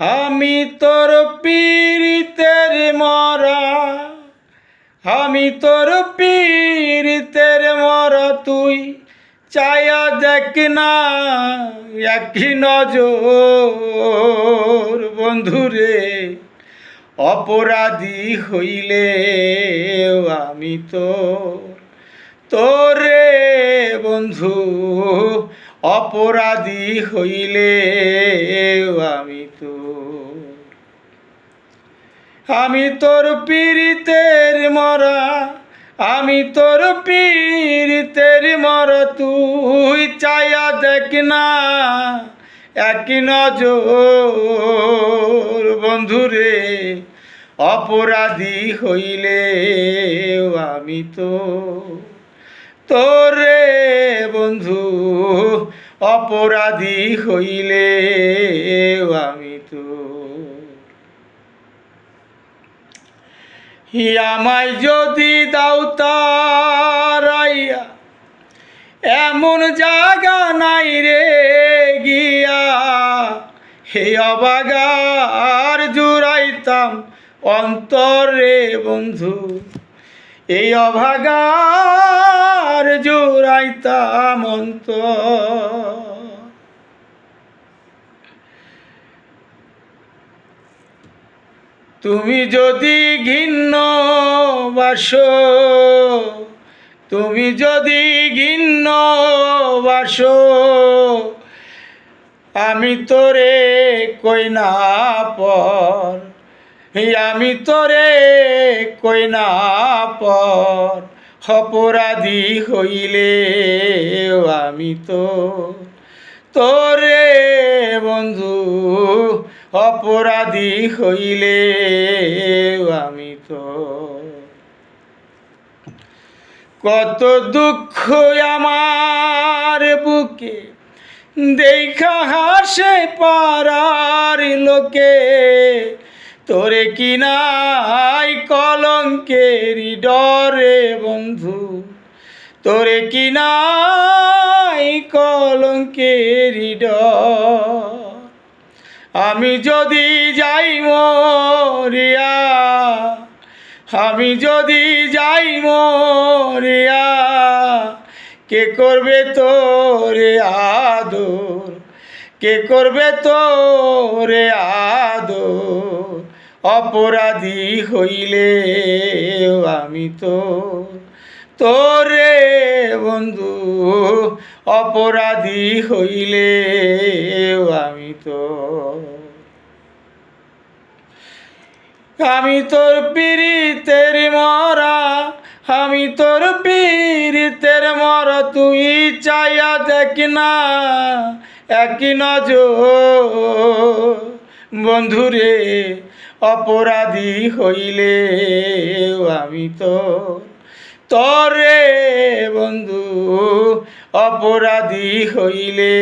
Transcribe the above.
আমি তোর পীড়িতের মরা, আমি তোর পীড়িতের মরা, তুই চায়া দেখ না একই নজর। বন্ধুরে অপরাধী হইলে আমি তোরে বন্ধু, অপরাধী হইলে আমি তোর পীড়িতের মরা, আমি তোর পীড়িতের মরা, তুই চায়া দেখ না একই নজর। বন্ধুরে অপরাধী হইলে আমি তোরে বন্ধু, অপরাধী হইলে আমি আমায় যদি দাও তারাইয়া, এমন জায়গা নাই রে গিয়া, হে অবাগার জুড়াইতাম অন্তরে বন্ধু, এই অভাগার জুড়াইতাম অন্তর। তুমি যদি ঘিন্ন বাসো, তুমি যদি ঘিন্ন বাসো, আমি তোরে কই না পর, আমি তোরে কই না পর। অপরাধী হইলে আমি তোরে বন্ধু, অপরাধী হইলে আমি কত দুঃখ আমার বুকে দেখা হাসে পাড়ার লোকে, তোরে কি নাই কলঙ্কেরি ডরে বন্ধু, তোরে কি নাই কলঙ্কেরি ডর। আমি যদি যাই মরিয়া, আমি যদি যাই মরিয়া, কে করবে তোরে আদর, কে করবে তোরে আদর। অপরাধী হইলে আমি তোরে বন্ধু, অপরাধী হইলে আমি আমি তোর পীড়িতের মরা, আমি তোর পীড়িতের মরা, তুই চাইয়া দেখ না একই নজর। বন্ধুরে অপরাধী হইলে আমি তোরে বন্ধু, অপরাধী হইলে